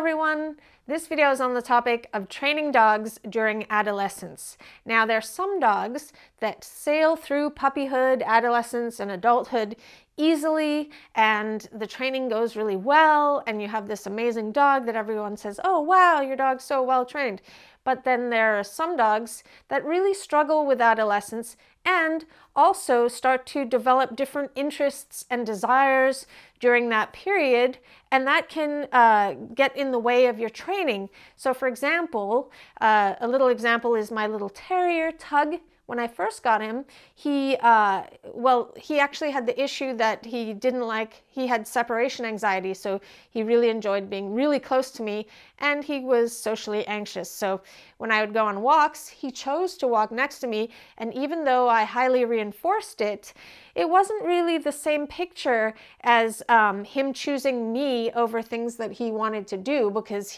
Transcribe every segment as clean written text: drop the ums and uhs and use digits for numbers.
everyone. This video is on the topic of training dogs during adolescence. Now, there are some dogs that sail through puppyhood, adolescence, and adulthood easily, and the training goes really well, and you have this amazing dog that everyone says, oh wow, your dog's so well trained. But then there are some dogs that really struggle with adolescence and also start to develop different interests and desires during that period, and that can get in the way of your training. So for example, a little example is my little terrier, Tug. When I first got him, he actually had the issue that he had separation anxiety, so he really enjoyed being really close to me, and he was socially anxious. So when I would go on walks, he chose to walk next to me, and even though I highly reinforced it, it wasn't really the same picture as him choosing me over things that he wanted to do, because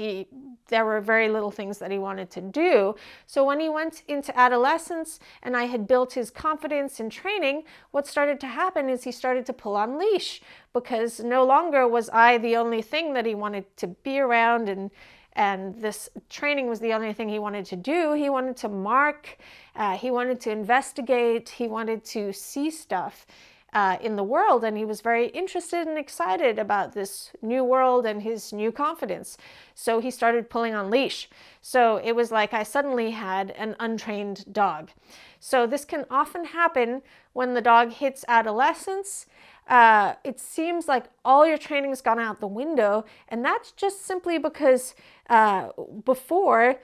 there were very little things that he wanted to do. So when he went into adolescence and I had built his confidence in training, what started to happen is he started to pull on leash, because no longer was I the only thing that he wanted to be around, and this training was the only thing he wanted to do. He wanted to mark, he wanted to investigate, he wanted to see stuff in the world, and he was very interested and excited about this new world and his new confidence. So he started pulling on leash. So it was like I suddenly had an untrained dog. So this can often happen when the dog hits adolescence. It seems like all your training's gone out the window, and that's just simply because before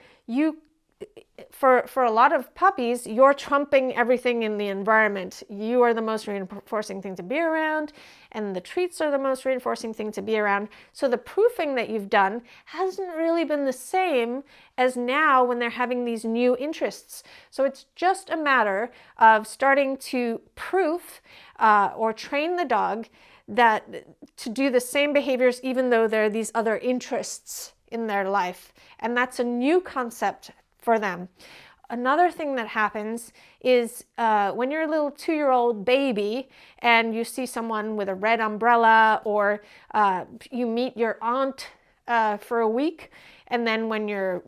for a lot of puppies, you're trumping everything in the environment. You are the most reinforcing thing to be around, and the treats are the most reinforcing thing to be around. So the proofing that you've done hasn't really been the same as now when they're having these new interests. So it's just a matter of starting to proof or train the dog to do the same behaviors even though there are these other interests in their life. And that's a new concept for them. Another thing that happens is when you're a little 2-year-old baby and you see someone with a red umbrella, or you meet your aunt for a week, and then when you're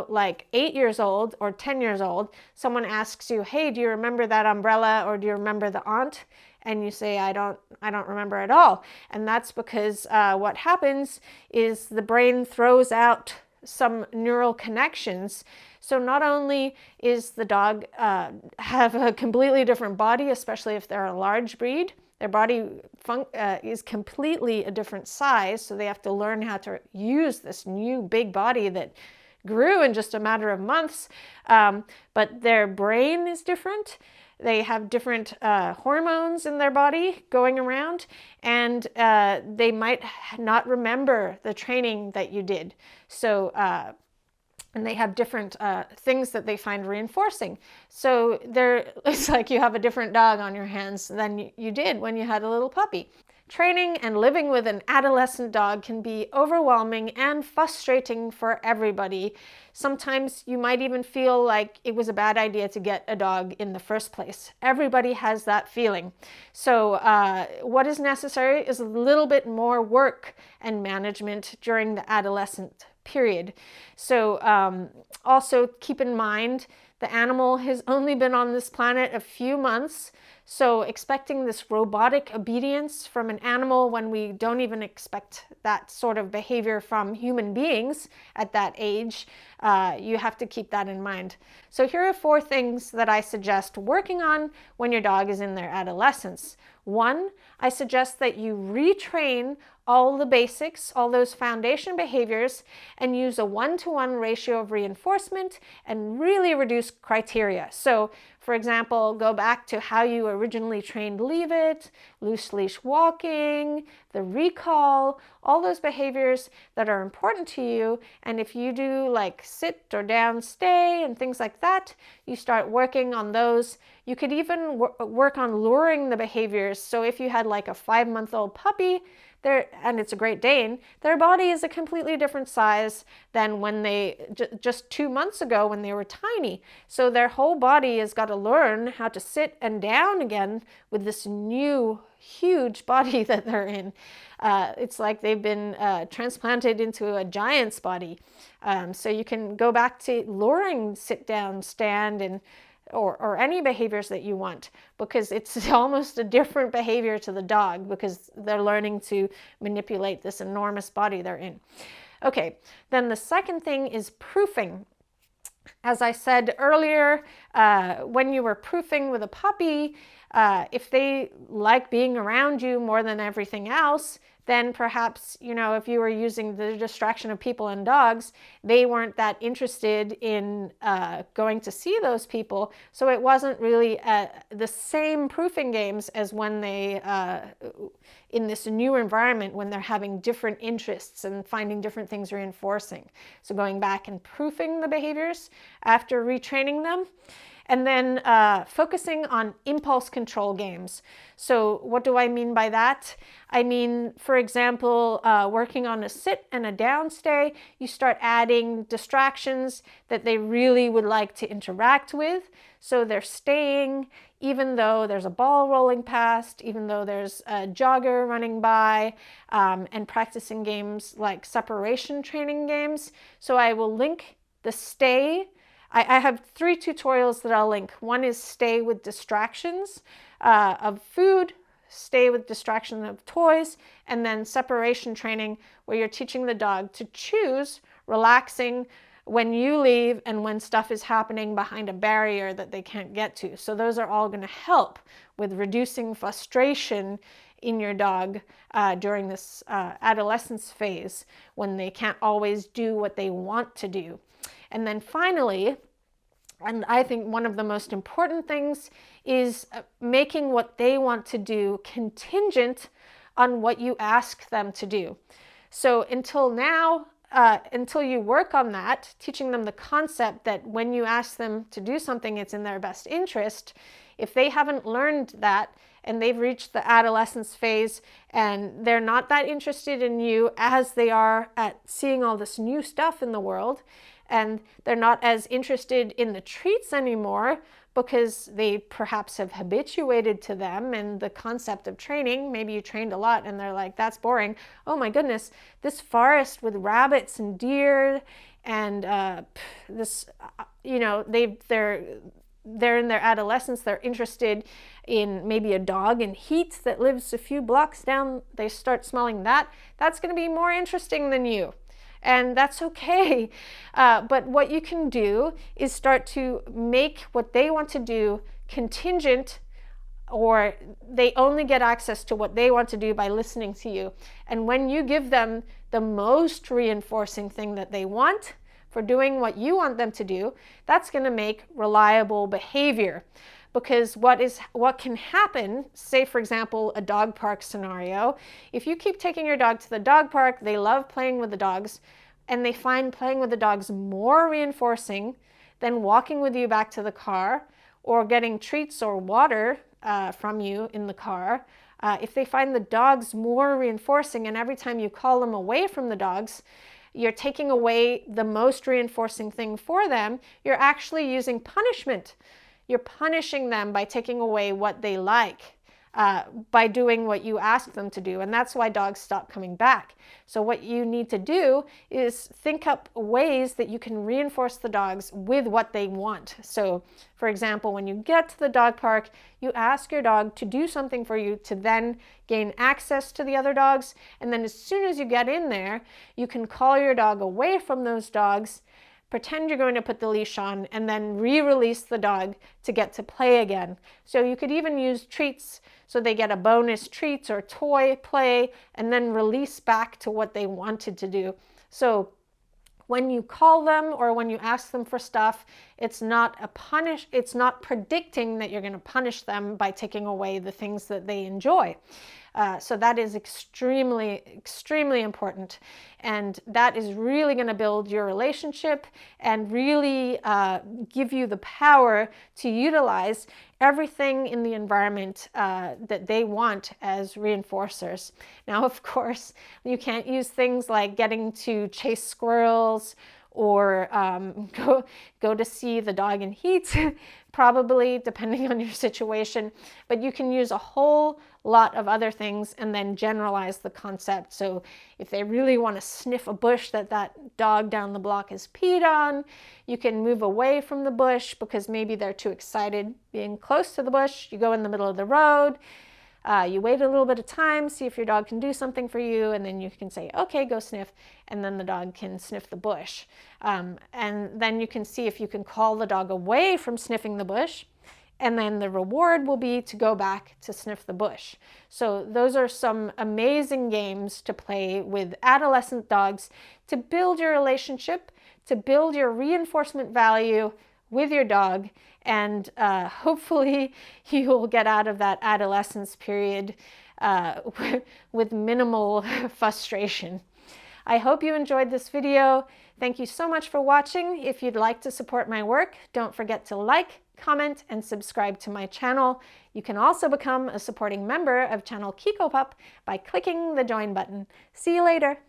like 8 years old or 10 years old, someone asks you, hey, do you remember that umbrella, or do you remember the aunt? And you say, I don't remember at all. And that's because what happens is the brain throws out some neural connections. So not only is the dog have a completely different body, especially if they're a large breed, their body is completely a different size, so they have to learn how to use this new big body that grew in just a matter of months, but their brain is different. They have different hormones in their body going around, and they might not remember the training that you did. So, and they have different things that they find reinforcing. So it's like you have a different dog on your hands than you did when you had a little puppy. Training and living with an adolescent dog can be overwhelming and frustrating for everybody. Sometimes you might even feel like it was a bad idea to get a dog in the first place. Everybody has that feeling. So what is necessary is a little bit more work and management during the adolescent period. So also keep in mind, the animal has only been on this planet a few months, so expecting this robotic obedience from an animal when we don't even expect that sort of behavior from human beings at that age, you have to keep that in mind. So here are 4 things that I suggest working on when your dog is in their adolescence. 1, I suggest that you retrain all the basics, all those foundation behaviors, and use a 1-to-1 ratio of reinforcement and really reduce criteria. So, for example, go back to how you originally trained Leave It, loose leash walking, the recall, all those behaviors that are important to you. And if you do like sit or down stay and things like that, you start working on those. You could even work on luring the behaviors. So if you had like a 5-month-old puppy, and it's a Great Dane, their body is a completely different size than when they, just 2 months ago when they were tiny. So their whole body has got to learn how to sit and down again with this new huge body that they're in. It's like they've been transplanted into a giant's body. So you can go back to luring, sit down, stand, and or any behaviors that you want, because it's almost a different behavior to the dog because they're learning to manipulate this enormous body they're in. Okay, then the second thing is proofing. As I said earlier, when you were proofing with a puppy, if they like being around you more than everything else, then perhaps, if you were using the distraction of people and dogs, they weren't that interested in going to see those people. So it wasn't really the same proofing games as when they, in this new environment, when they're having different interests and finding different things reinforcing. So going back and proofing the behaviors after retraining them. And then focusing on impulse control games. So what do I mean by that? I mean, for example, working on a sit and a down stay, you start adding distractions that they really would like to interact with. So they're staying, even though there's a ball rolling past, even though there's a jogger running by, and practicing games like separation training games. So I will link the stay. I have 3 tutorials that I'll link. One is stay with distractions of food, stay with distraction of toys, and then separation training, where you're teaching the dog to choose relaxing when you leave and when stuff is happening behind a barrier that they can't get to. So those are all going to help with reducing frustration in your dog during this adolescence phase, when they can't always do what they want to do. And then finally, and I think one of the most important things, is making what they want to do contingent on what you ask them to do. So until now, until you work on that, teaching them the concept that when you ask them to do something, it's in their best interest. If they haven't learned that and they've reached the adolescence phase and they're not that interested in you as they are at seeing all this new stuff in the world, and they're not as interested in the treats anymore because they perhaps have habituated to them and the concept of training. Maybe you trained a lot and they're like, that's boring. Oh my goodness, this forest with rabbits and deer and this, they're in their adolescence, they're interested in maybe a dog in heat that lives a few blocks down. They start smelling that. That's going to be more interesting than you. And that's okay. But what you can do is start to make what they want to do contingent, or they only get access to what they want to do by listening to you. And when you give them the most reinforcing thing that they want for doing what you want them to do, that's going to make reliable behavior. Because what can happen, say for example, a dog park scenario, if you keep taking your dog to the dog park, they love playing with the dogs, and they find playing with the dogs more reinforcing than walking with you back to the car or getting treats or water from you in the car. If they find the dogs more reinforcing, and every time you call them away from the dogs, you're taking away the most reinforcing thing for them, you're actually using punishment. You're punishing them by taking away what they like, by doing what you ask them to do. And that's why dogs stop coming back. So what you need to do is think up ways that you can reinforce the dogs with what they want. So for example, when you get to the dog park, you ask your dog to do something for you to then gain access to the other dogs. And then as soon as you get in there, you can call your dog away from those dogs, pretend you're going to put the leash on, and then re-release the dog to get to play again. So you could even use treats, so they get a bonus treats or toy play, and then release back to what they wanted to do. So when you call them or when you ask them for stuff, it's not predicting that you're going to punish them by taking away the things that they enjoy. So that is extremely, extremely important. And that is really going to build your relationship and really give you the power to utilize everything in the environment that they want as reinforcers. Now, of course, you can't use things like getting to chase squirrels or go to see the dog in heat, probably, depending on your situation. But you can use a whole lot of other things and then generalize the concept. So if they really want to sniff a bush that dog down the block has peed on, you can move away from the bush because maybe they're too excited being close to the bush. You go in the middle of the road. You wait a little bit of time, see if your dog can do something for you, and then you can say, okay, go sniff, and then the dog can sniff the bush. And then you can see if you can call the dog away from sniffing the bush, and then the reward will be to go back to sniff the bush. So those are some amazing games to play with adolescent dogs to build your relationship, to build your reinforcement value with your dog, and hopefully you will get out of that adolescence period with minimal frustration. I hope you enjoyed this video. Thank you so much for watching. If you'd like to support my work, don't forget to like, comment, and subscribe to my channel. You can also become a supporting member of Channel Kiko Pup by clicking the join button. See you later.